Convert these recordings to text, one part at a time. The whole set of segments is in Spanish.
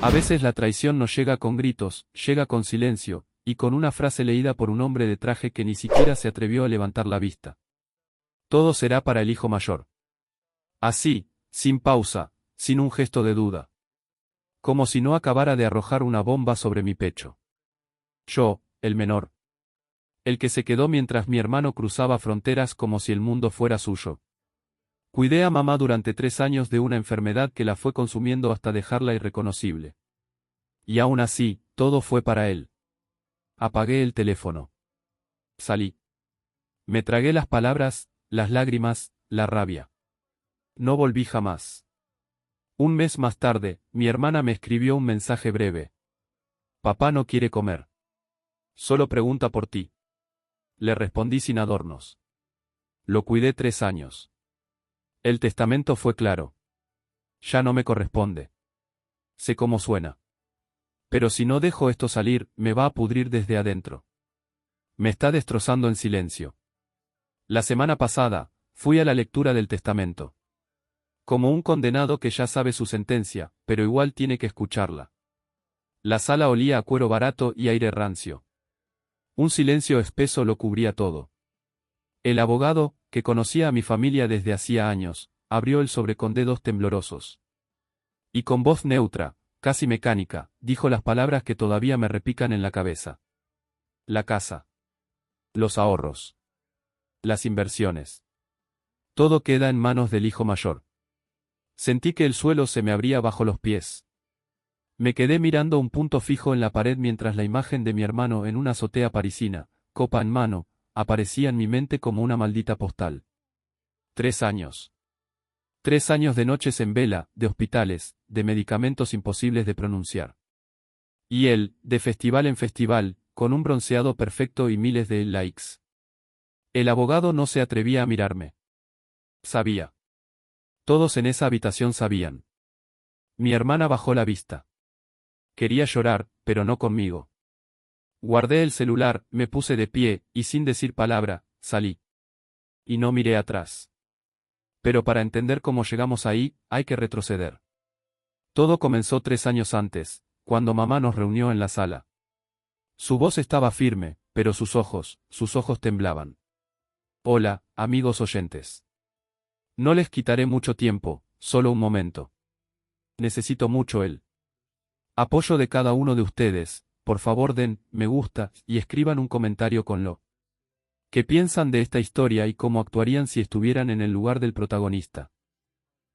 A veces la traición no llega con gritos, llega con silencio, y con una frase leída por un hombre de traje que ni siquiera se atrevió a levantar la vista. Todo será para el hijo mayor. Así, sin pausa, sin un gesto de duda. Como si no acabara de arrojar una bomba sobre mi pecho. Yo, el menor. El que se quedó mientras mi hermano cruzaba fronteras como si el mundo fuera suyo. Cuidé a mamá durante 3 años de una enfermedad que la fue consumiendo hasta dejarla irreconocible. Y aún así, todo fue para él. Apagué el teléfono. Salí. Me tragué las palabras, las lágrimas, la rabia. No volví jamás. Un mes más tarde, mi hermana me escribió un mensaje breve. Papá no quiere comer. Solo pregunta por ti. Le respondí sin adornos. Lo cuidé 3 años. El testamento fue claro. Ya no me corresponde. Sé cómo suena. Pero si no dejo esto salir, me va a pudrir desde adentro. Me está destrozando en silencio. La semana pasada, fui a la lectura del testamento. Como un condenado que ya sabe su sentencia, pero igual tiene que escucharla. La sala olía a cuero barato y aire rancio. Un silencio espeso lo cubría todo. El abogado, que conocía a mi familia desde hacía años, abrió el sobre con dedos temblorosos. Y con voz neutra, casi mecánica, dijo las palabras que todavía me repican en la cabeza. La casa. Los ahorros. Las inversiones. Todo queda en manos del hijo mayor. Sentí que el suelo se me abría bajo los pies. Me quedé mirando un punto fijo en la pared mientras la imagen de mi hermano en una azotea parisina, copa en mano, aparecía en mi mente como una maldita postal. 3 años. 3 años de noches en vela, de hospitales, de medicamentos imposibles de pronunciar. Y él, de festival en festival, con un bronceado perfecto y miles de likes. El abogado no se atrevía a mirarme. Sabía. Todos en esa habitación sabían. Mi hermana bajó la vista. Quería llorar, pero no conmigo. Guardé el celular, me puse de pie, y sin decir palabra, salí. Y no miré atrás. Pero para entender cómo llegamos ahí, hay que retroceder. Todo comenzó 3 años antes, cuando mamá nos reunió en la sala. Su voz estaba firme, pero sus ojos temblaban. Hola, amigos oyentes. No les quitaré mucho tiempo, solo un momento. Necesito mucho el apoyo de cada uno de ustedes. Por favor den me gusta y escriban un comentario con lo que piensan de esta historia y cómo actuarían si estuvieran en el lugar del protagonista.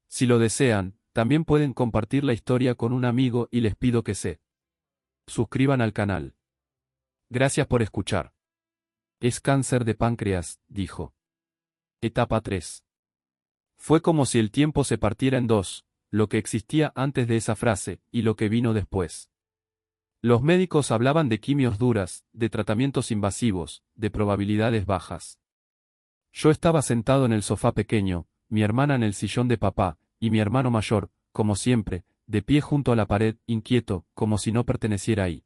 Si lo desean, también pueden compartir la historia con un amigo y les pido que se suscriban al canal. Gracias por escuchar. Es cáncer de páncreas, dijo. Etapa 3. Fue como si el tiempo se partiera en dos, lo que existía antes de esa frase, y lo que vino después. Los médicos hablaban de quimios duras, de tratamientos invasivos, de probabilidades bajas. Yo estaba sentado en el sofá pequeño, mi hermana en el sillón de papá, y mi hermano mayor, como siempre, de pie junto a la pared, inquieto, como si no perteneciera ahí.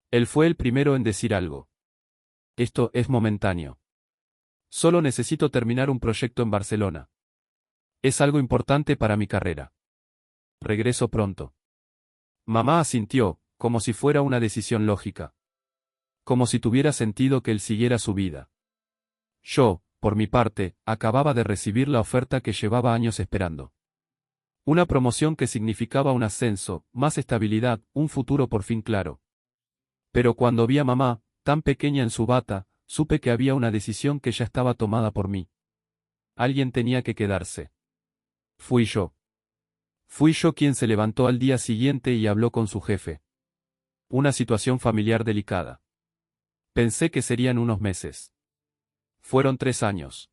Él fue el primero en decir algo. Esto es momentáneo. Solo necesito terminar un proyecto en Barcelona. Es algo importante para mi carrera. Regreso pronto. Mamá asintió, como si fuera una decisión lógica. Como si tuviera sentido que él siguiera su vida. Yo, por mi parte, acababa de recibir la oferta que llevaba años esperando. Una promoción que significaba un ascenso, más estabilidad, un futuro por fin claro. Pero cuando vi a mamá, tan pequeña en su bata, supe que había una decisión que ya estaba tomada por mí. Alguien tenía que quedarse. Fui yo. Fui yo quien se levantó al día siguiente y habló con su jefe. Una situación familiar delicada. Pensé que serían unos meses. Fueron 3 años.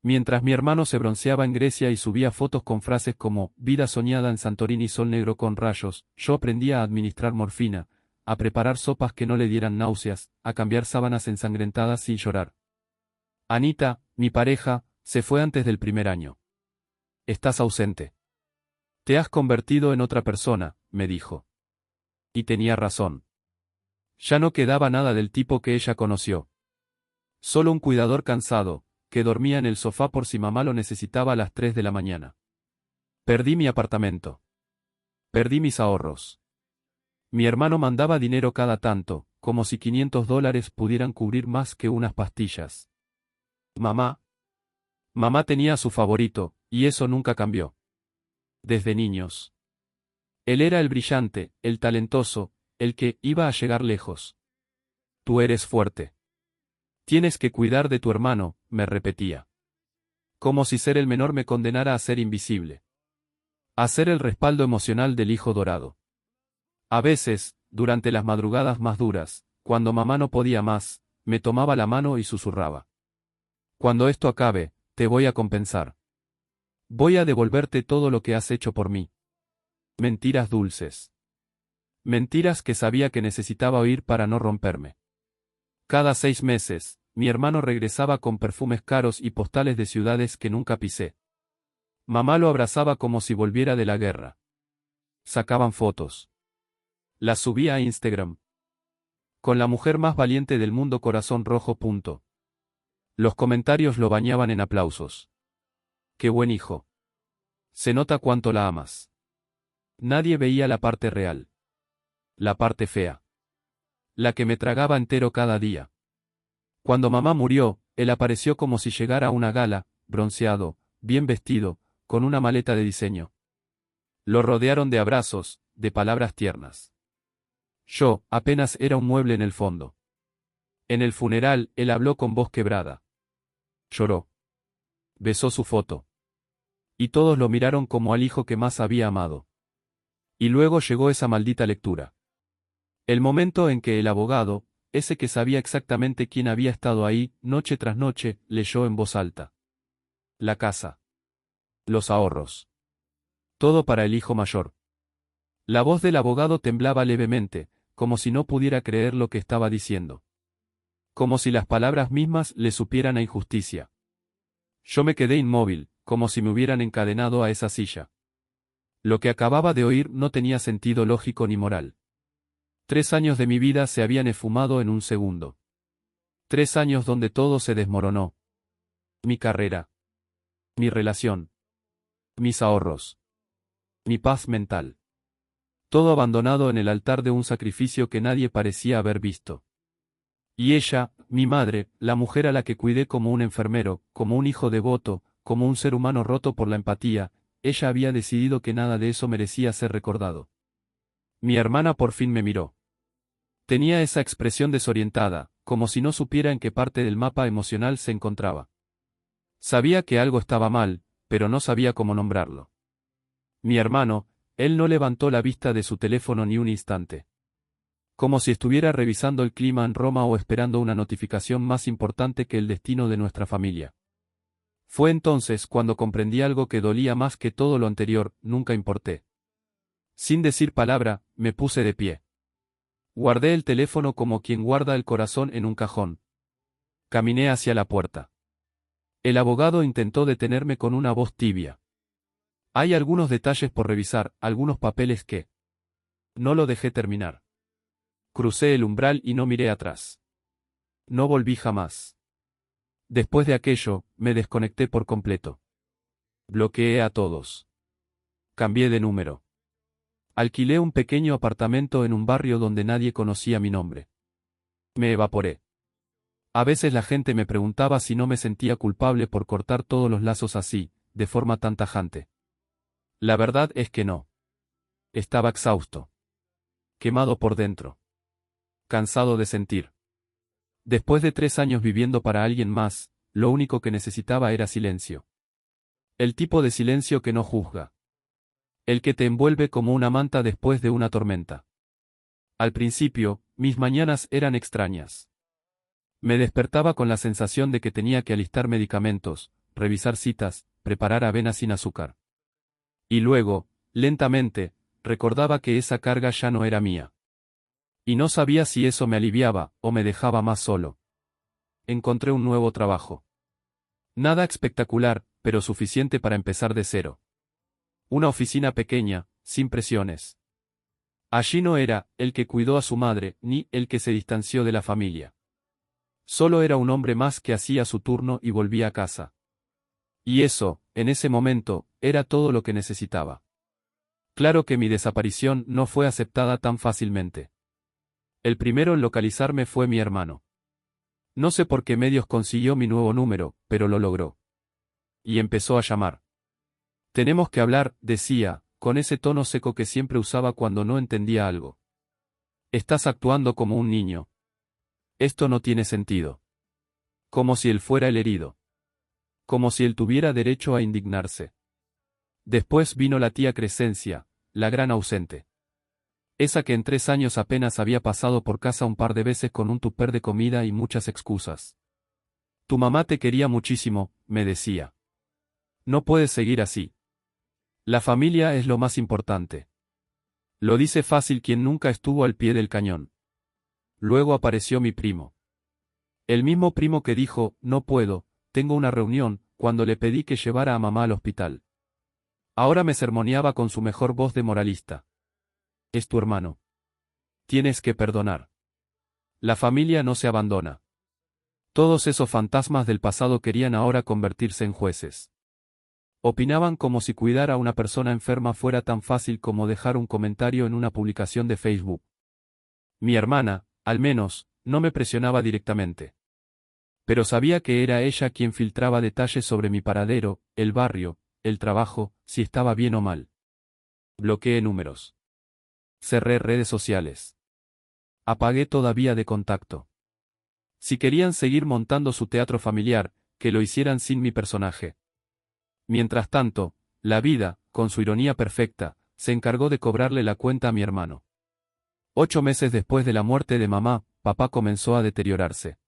Mientras mi hermano se bronceaba en Grecia y subía fotos con frases como vida soñada en Santorini, sol negro con rayos, yo aprendía a administrar morfina, a preparar sopas que no le dieran náuseas, a cambiar sábanas ensangrentadas sin llorar. Anita, mi pareja, se fue antes del primer año. Estás ausente. Te has convertido en otra persona, me dijo. Y tenía razón. Ya no quedaba nada del tipo que ella conoció. Solo un cuidador cansado, que dormía en el sofá por si mamá lo necesitaba a las 3 de la mañana. Perdí mi apartamento. Perdí mis ahorros. Mi hermano mandaba dinero cada tanto, como si $500 pudieran cubrir más que unas pastillas. Mamá. Mamá tenía a su favorito, y eso nunca cambió. Desde niños. Él era el brillante, el talentoso, el que iba a llegar lejos. Tú eres fuerte. Tienes que cuidar de tu hermano, me repetía. Como si ser el menor me condenara a ser invisible. A ser el respaldo emocional del hijo dorado. A veces, durante las madrugadas más duras, cuando mamá no podía más, me tomaba la mano y susurraba. Cuando esto acabe, te voy a compensar. Voy a devolverte todo lo que has hecho por mí. Mentiras dulces. Mentiras que sabía que necesitaba oír para no romperme. Cada 6 meses, mi hermano regresaba con perfumes caros y postales de ciudades que nunca pisé. Mamá lo abrazaba como si volviera de la guerra. Sacaban fotos. Las subía a Instagram. Con la mujer más valiente del mundo, corazón rojo. Los comentarios lo bañaban en aplausos. Qué buen hijo. Se nota cuánto la amas. Nadie veía la parte real. La parte fea. La que me tragaba entero cada día. Cuando mamá murió, él apareció como si llegara a una gala, bronceado, bien vestido, con una maleta de diseño. Lo rodearon de abrazos, de palabras tiernas. Yo, apenas era un mueble en el fondo. En el funeral, él habló con voz quebrada. Lloró. Besó su foto. Y todos lo miraron como al hijo que más había amado. Y luego llegó esa maldita lectura. El momento en que el abogado, ese que sabía exactamente quién había estado ahí, noche tras noche, leyó en voz alta. La casa. Los ahorros. Todo para el hijo mayor. La voz del abogado temblaba levemente, como si no pudiera creer lo que estaba diciendo. Como si las palabras mismas le supieran a injusticia. Yo me quedé inmóvil, como si me hubieran encadenado a esa silla. Lo que acababa de oír no tenía sentido lógico ni moral. 3 años de mi vida se habían esfumado en un segundo. 3 años donde todo se desmoronó. Mi carrera. Mi relación. Mis ahorros. Mi paz mental. Todo abandonado en el altar de un sacrificio que nadie parecía haber visto. Y ella, mi madre, la mujer a la que cuidé como un enfermero, como un hijo devoto, como un ser humano roto por la empatía, ella había decidido que nada de eso merecía ser recordado. Mi hermana por fin me miró. Tenía esa expresión desorientada, como si no supiera en qué parte del mapa emocional se encontraba. Sabía que algo estaba mal, pero no sabía cómo nombrarlo. Mi hermano, él no levantó la vista de su teléfono ni un instante. Como si estuviera revisando el clima en Roma o esperando una notificación más importante que el destino de nuestra familia. Fue entonces cuando comprendí algo que dolía más que todo lo anterior, nunca importé. Sin decir palabra, me puse de pie. Guardé el teléfono como quien guarda el corazón en un cajón. Caminé hacia la puerta. El abogado intentó detenerme con una voz tibia. Hay algunos detalles por revisar, algunos papeles que... No lo dejé terminar. Crucé el umbral y no miré atrás. No volví jamás. Después de aquello, me desconecté por completo. Bloqueé a todos. Cambié de número. Alquilé un pequeño apartamento en un barrio donde nadie conocía mi nombre. Me evaporé. A veces la gente me preguntaba si no me sentía culpable por cortar todos los lazos así, de forma tan tajante. La verdad es que no. Estaba exhausto. Quemado por dentro. Cansado de sentir. Después de 3 años viviendo para alguien más, lo único que necesitaba era silencio. El tipo de silencio que no juzga. El que te envuelve como una manta después de una tormenta. Al principio, mis mañanas eran extrañas. Me despertaba con la sensación de que tenía que alistar medicamentos, revisar citas, preparar avena sin azúcar. Y luego, lentamente, recordaba que esa carga ya no era mía. Y no sabía si eso me aliviaba o me dejaba más solo. Encontré un nuevo trabajo. Nada espectacular, pero suficiente para empezar de cero. Una oficina pequeña, sin presiones. Allí no era el que cuidó a su madre, ni el que se distanció de la familia. Solo era un hombre más que hacía su turno y volvía a casa. Y eso, en ese momento, era todo lo que necesitaba. Claro que mi desaparición no fue aceptada tan fácilmente. El primero en localizarme fue mi hermano. No sé por qué medios consiguió mi nuevo número, pero lo logró. Y empezó a llamar. Tenemos que hablar, decía, con ese tono seco que siempre usaba cuando no entendía algo. Estás actuando como un niño. Esto no tiene sentido. Como si él fuera el herido. Como si él tuviera derecho a indignarse. Después vino la tía Crescencia, la gran ausente. Esa que en 3 años apenas había pasado por casa un par de veces con un tupper de comida y muchas excusas. Tu mamá te quería muchísimo, me decía. No puedes seguir así. La familia es lo más importante. Lo dice fácil quien nunca estuvo al pie del cañón. Luego apareció mi primo. El mismo primo que dijo, no puedo, tengo una reunión, cuando le pedí que llevara a mamá al hospital. Ahora me sermoneaba con su mejor voz de moralista. Es tu hermano. Tienes que perdonar. La familia no se abandona. Todos esos fantasmas del pasado querían ahora convertirse en jueces. Opinaban como si cuidar a una persona enferma fuera tan fácil como dejar un comentario en una publicación de Facebook. Mi hermana, al menos, no me presionaba directamente. Pero sabía que era ella quien filtraba detalles sobre mi paradero, el barrio, el trabajo, si estaba bien o mal. Bloqueé números. Cerré redes sociales. Apagué toda vía de contacto. Si querían seguir montando su teatro familiar, que lo hicieran sin mi personaje. Mientras tanto, la vida, con su ironía perfecta, se encargó de cobrarle la cuenta a mi hermano. 8 meses después de la muerte de mamá, papá comenzó a deteriorarse.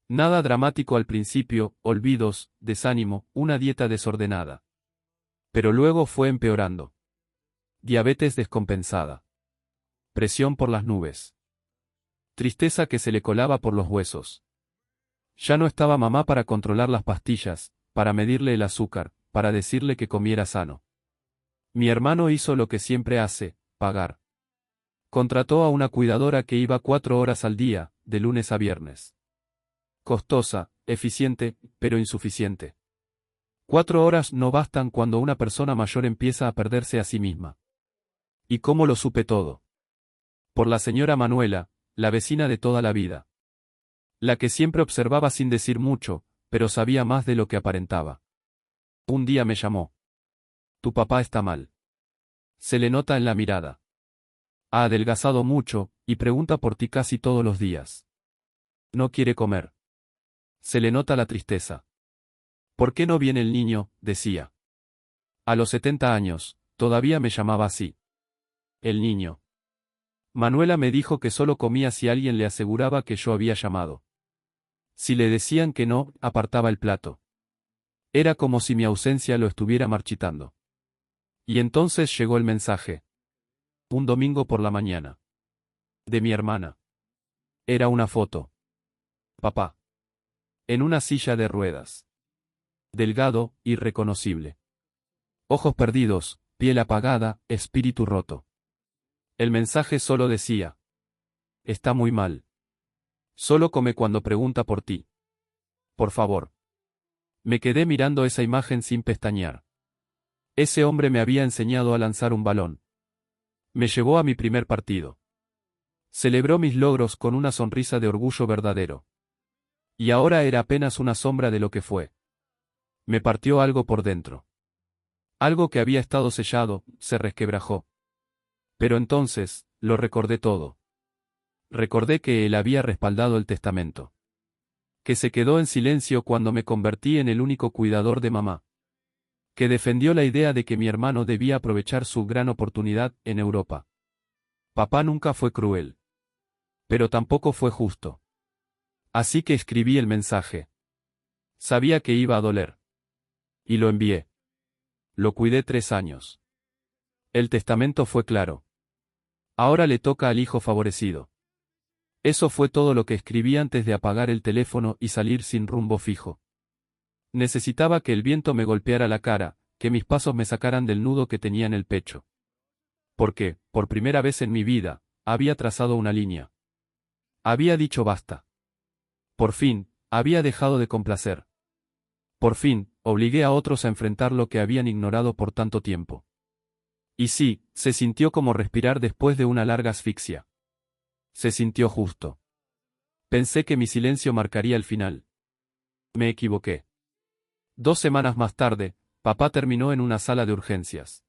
Nada dramático al principio, olvidos, desánimo, una dieta desordenada. Pero luego fue empeorando. Diabetes descompensada. Presión por las nubes. Tristeza que se le colaba por los huesos. Ya no estaba mamá para controlar las pastillas, para medirle el azúcar, para decirle que comiera sano. Mi hermano hizo lo que siempre hace, pagar. Contrató a una cuidadora que iba 4 horas al día, de lunes a viernes. Costosa, eficiente, pero insuficiente. 4 horas no bastan cuando una persona mayor empieza a perderse a sí misma. ¿Y cómo lo supe todo? Por la señora Manuela, la vecina de toda la vida. La que siempre observaba sin decir mucho, pero sabía más de lo que aparentaba. Un día me llamó. Tu papá está mal. Se le nota en la mirada. Ha adelgazado mucho, y pregunta por ti casi todos los días. No quiere comer. Se le nota la tristeza. ¿Por qué no viene el niño?, decía. A los 70 años, todavía me llamaba así. El niño. Manuela me dijo que solo comía si alguien le aseguraba que yo había llamado. Si le decían que no, apartaba el plato. Era como si mi ausencia lo estuviera marchitando. Y entonces llegó el mensaje. Un domingo por la mañana. De mi hermana. Era una foto. Papá. En una silla de ruedas. Delgado, irreconocible. Ojos perdidos, piel apagada, espíritu roto. El mensaje solo decía. Está muy mal. Solo come cuando pregunta por ti. Por favor. Me quedé mirando esa imagen sin pestañear. Ese hombre me había enseñado a lanzar un balón. Me llevó a mi primer partido. Celebró mis logros con una sonrisa de orgullo verdadero. Y ahora era apenas una sombra de lo que fue. Me partió algo por dentro. Algo que había estado sellado, se resquebrajó. Pero entonces, lo recordé todo. Recordé que él había respaldado el testamento. Que se quedó en silencio cuando me convertí en el único cuidador de mamá. Que defendió la idea de que mi hermano debía aprovechar su gran oportunidad en Europa. Papá nunca fue cruel. Pero tampoco fue justo. Así que escribí el mensaje. Sabía que iba a doler. Y lo envié. Lo cuidé 3 años. El testamento fue claro. Ahora le toca al hijo favorecido. Eso fue todo lo que escribí antes de apagar el teléfono y salir sin rumbo fijo. Necesitaba que el viento me golpeara la cara, que mis pasos me sacaran del nudo que tenía en el pecho. Porque, por primera vez en mi vida, había trazado una línea. Había dicho basta. Por fin, había dejado de complacer. Por fin, obligué a otros a enfrentar lo que habían ignorado por tanto tiempo. Y sí, se sintió como respirar después de una larga asfixia. Se sintió justo. Pensé que mi silencio marcaría el final. Me equivoqué. 2 semanas más tarde, papá terminó en una sala de urgencias.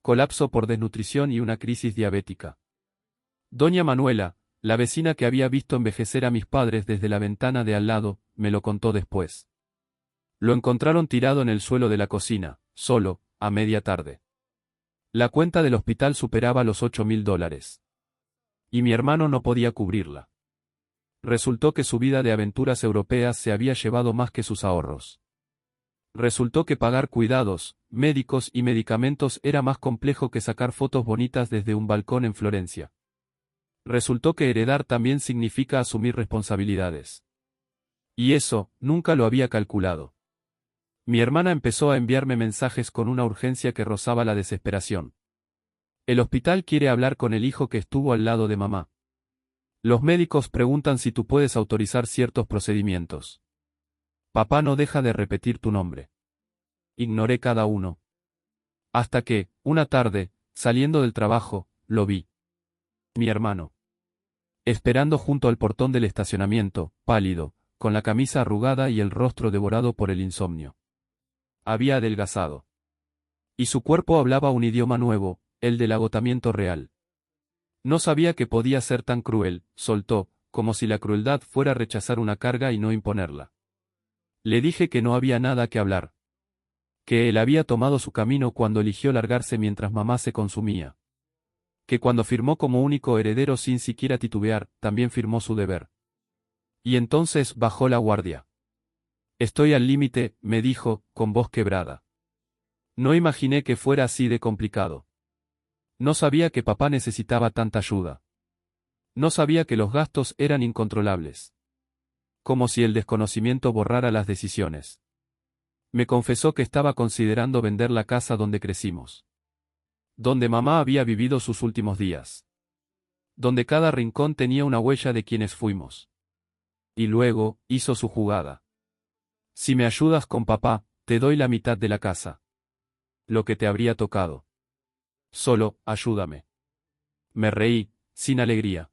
Colapso por desnutrición y una crisis diabética. Doña Manuela, la vecina que había visto envejecer a mis padres desde la ventana de al lado, me lo contó después. Lo encontraron tirado en el suelo de la cocina, solo, a media tarde. La cuenta del hospital superaba los $8.000. Y mi hermano no podía cubrirla. Resultó que su vida de aventuras europeas se había llevado más que sus ahorros. Resultó que pagar cuidados, médicos y medicamentos era más complejo que sacar fotos bonitas desde un balcón en Florencia. Resultó que heredar también significa asumir responsabilidades. Y eso, nunca lo había calculado. Mi hermana empezó a enviarme mensajes con una urgencia que rozaba la desesperación. El hospital quiere hablar con el hijo que estuvo al lado de mamá. Los médicos preguntan si tú puedes autorizar ciertos procedimientos. Papá no deja de repetir tu nombre. Ignoré cada uno. Hasta que, una tarde, saliendo del trabajo, lo vi. Mi hermano. Esperando junto al portón del estacionamiento, pálido, con la camisa arrugada y el rostro devorado por el insomnio. Había adelgazado. Y su cuerpo hablaba un idioma nuevo, el del agotamiento real. No sabía que podía ser tan cruel, soltó, como si la crueldad fuera rechazar una carga y no imponerla. Le dije que no había nada que hablar. Que él había tomado su camino cuando eligió largarse mientras mamá se consumía. Que cuando firmó como único heredero sin siquiera titubear, también firmó su deber. Y entonces bajó la guardia. Estoy al límite, me dijo, con voz quebrada. No imaginé que fuera así de complicado. No sabía que papá necesitaba tanta ayuda. No sabía que los gastos eran incontrolables. Como si el desconocimiento borrara las decisiones. Me confesó que estaba considerando vender la casa donde crecimos. Donde mamá había vivido sus últimos días. Donde cada rincón tenía una huella de quienes fuimos. Y luego, hizo su jugada. Si me ayudas con papá, te doy la mitad de la casa. Lo que te habría tocado. Solo, ayúdame. Me reí, sin alegría.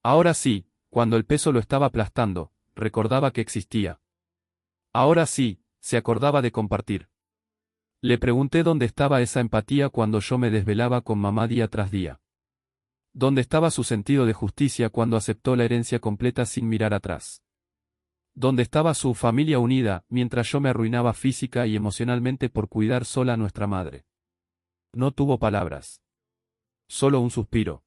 Ahora sí, cuando el peso lo estaba aplastando, recordaba que existía. Ahora sí, se acordaba de compartir. Le pregunté dónde estaba esa empatía cuando yo me desvelaba con mamá día tras día. ¿Dónde estaba su sentido de justicia cuando aceptó la herencia completa sin mirar atrás? ¿Dónde estaba su familia unida mientras yo me arruinaba física y emocionalmente por cuidar sola a nuestra madre? No tuvo palabras. Solo un suspiro.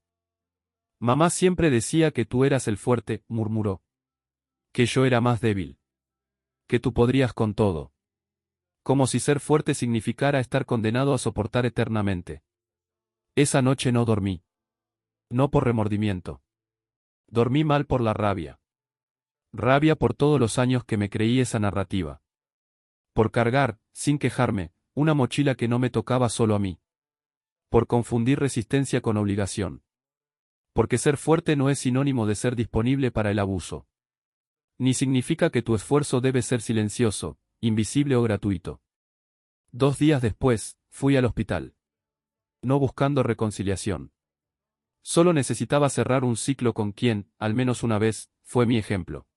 Mamá siempre decía que tú eras el fuerte, murmuró. Que yo era más débil. Que tú podrías con todo. Como si ser fuerte significara estar condenado a soportar eternamente. Esa noche no dormí. No por remordimiento. Dormí mal por la rabia. Rabia por todos los años que me creí esa narrativa. Por cargar, sin quejarme, una mochila que no me tocaba solo a mí. Por confundir resistencia con obligación. Porque ser fuerte no es sinónimo de ser disponible para el abuso. Ni significa que tu esfuerzo debe ser silencioso, invisible o gratuito. 2 días después, fui al hospital. No buscando reconciliación. Solo necesitaba cerrar un ciclo con quien, al menos una vez, fue mi ejemplo.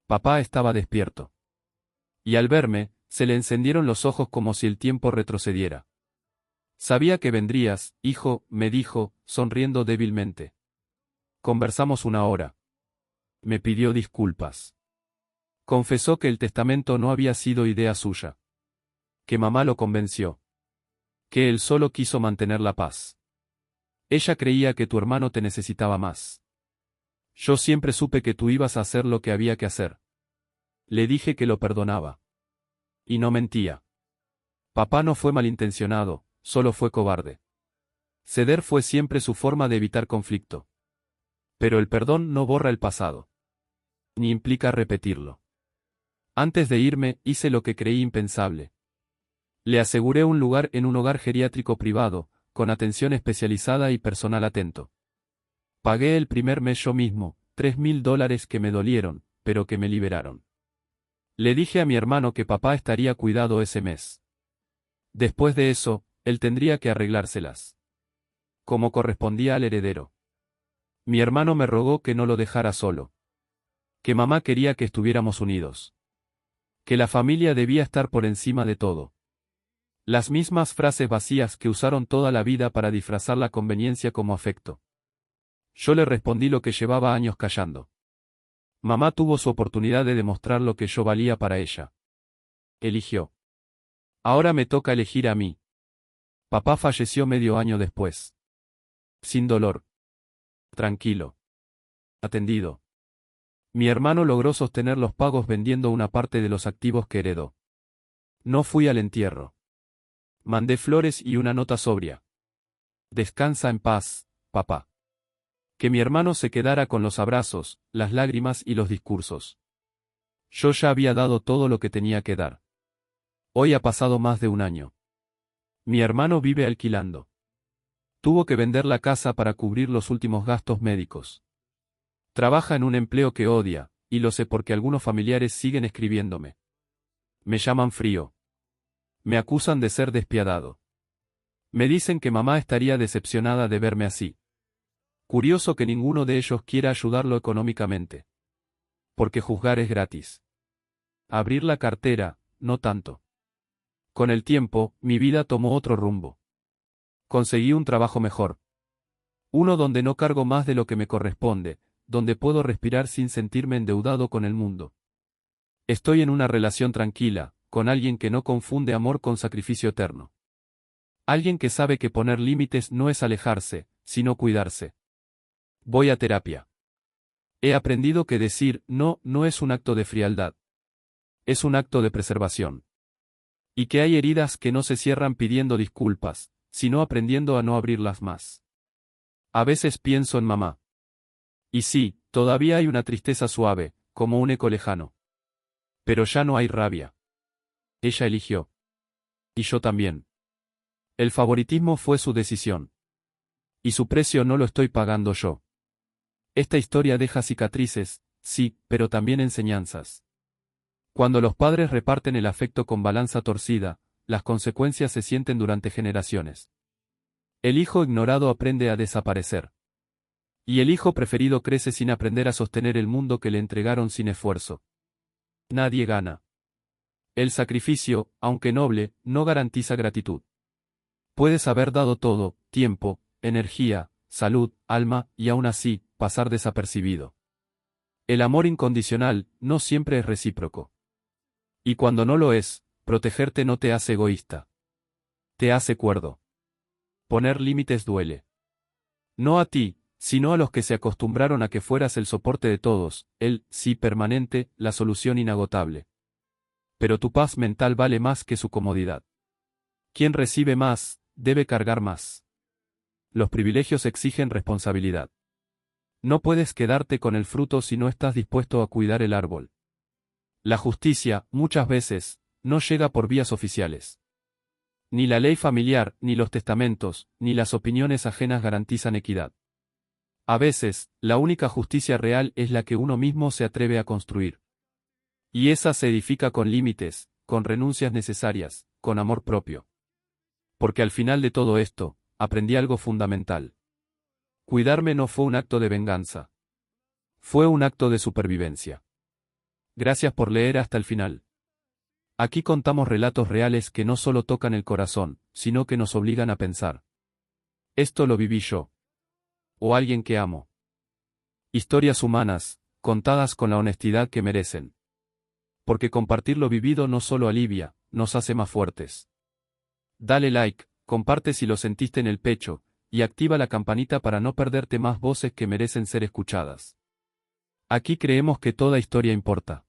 Papá estaba despierto. Y al verme, se le encendieron los ojos como si el tiempo retrocediera. Sabía que vendrías, hijo, me dijo, sonriendo débilmente. Conversamos 1 hora. Me pidió disculpas. Confesó que el testamento no había sido idea suya. Que mamá lo convenció. Que él solo quiso mantener la paz. Ella creía que tu hermano te necesitaba más. Yo siempre supe que tú ibas a hacer lo que había que hacer. Le dije que lo perdonaba. Y no mentía. Papá no fue malintencionado, solo fue cobarde. Ceder fue siempre su forma de evitar conflicto. Pero el perdón no borra el pasado. Ni implica repetirlo. Antes de irme, hice lo que creí impensable. Le aseguré un lugar en un hogar geriátrico privado, con atención especializada y personal atento. Pagué el primer mes yo mismo, $3.000 que me dolieron, pero que me liberaron. Le dije a mi hermano que papá estaría cuidado ese mes. Después de eso, él tendría que arreglárselas. Como correspondía al heredero. Mi hermano me rogó que no lo dejara solo. Que mamá quería que estuviéramos unidos. Que la familia debía estar por encima de todo. Las mismas frases vacías que usaron toda la vida para disfrazar la conveniencia como afecto. Yo le respondí lo que llevaba años callando. Mamá tuvo su oportunidad de demostrar lo que yo valía para ella. Eligió. Ahora me toca elegir a mí. Papá falleció medio año después. Sin dolor. Tranquilo. Atendido. Mi hermano logró sostener los pagos vendiendo una parte de los activos que heredó. No fui al entierro. Mandé flores y una nota sobria. Descansa en paz, papá. Que mi hermano se quedara con los abrazos, las lágrimas y los discursos. Yo ya había dado todo lo que tenía que dar. Hoy ha pasado más de un año. Mi hermano vive alquilando. Tuvo que vender la casa para cubrir los últimos gastos médicos. Trabaja en un empleo que odia, y lo sé porque algunos familiares siguen escribiéndome. Me llaman frío. Me acusan de ser despiadado. Me dicen que mamá estaría decepcionada de verme así. Curioso que ninguno de ellos quiera ayudarlo económicamente. Porque juzgar es gratis. Abrir la cartera, no tanto. Con el tiempo, mi vida tomó otro rumbo. Conseguí un trabajo mejor. Uno donde no cargo más de lo que me corresponde, donde puedo respirar sin sentirme endeudado con el mundo. Estoy en una relación tranquila, con alguien que no confunde amor con sacrificio eterno. Alguien que sabe que poner límites no es alejarse, sino cuidarse. Voy a terapia. He aprendido que decir no no es un acto de frialdad. Es un acto de preservación. Y que hay heridas que no se cierran pidiendo disculpas, sino aprendiendo a no abrirlas más. A veces pienso en mamá. Y sí, todavía hay una tristeza suave, como un eco lejano. Pero ya no hay rabia. Ella eligió. Y yo también. El favoritismo fue su decisión. Y su precio no lo estoy pagando yo. Esta historia deja cicatrices, sí, pero también enseñanzas. Cuando los padres reparten el afecto con balanza torcida, las consecuencias se sienten durante generaciones. El hijo ignorado aprende a desaparecer. Y el hijo preferido crece sin aprender a sostener el mundo que le entregaron sin esfuerzo. Nadie gana. El sacrificio, aunque noble, no garantiza gratitud. Puedes haber dado todo, tiempo, energía, salud, alma, y aún así, pasar desapercibido. El amor incondicional no siempre es recíproco. Y cuando no lo es, protegerte no te hace egoísta. Te hace cuerdo. Poner límites duele. No a ti, sino a los que se acostumbraron a que fueras el soporte de todos, el sí permanente, la solución inagotable. Pero tu paz mental vale más que su comodidad. Quien recibe más, debe cargar más. Los privilegios exigen responsabilidad. No puedes quedarte con el fruto si no estás dispuesto a cuidar el árbol. La justicia, muchas veces, no llega por vías oficiales. Ni la ley familiar, ni los testamentos, ni las opiniones ajenas garantizan equidad. A veces, la única justicia real es la que uno mismo se atreve a construir. Y esa se edifica con límites, con renuncias necesarias, con amor propio. Porque al final de todo esto, aprendí algo fundamental. Cuidarme no fue un acto de venganza. Fue un acto de supervivencia. Gracias por leer hasta el final. Aquí contamos relatos reales que no solo tocan el corazón, sino que nos obligan a pensar. Esto lo viví yo. O alguien que amo. Historias humanas, contadas con la honestidad que merecen. Porque compartir lo vivido no solo alivia, nos hace más fuertes. Dale like, comparte si lo sentiste en el pecho, y activa la campanita para no perderte más voces que merecen ser escuchadas. Aquí creemos que toda historia importa.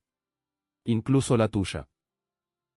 Incluso la tuya.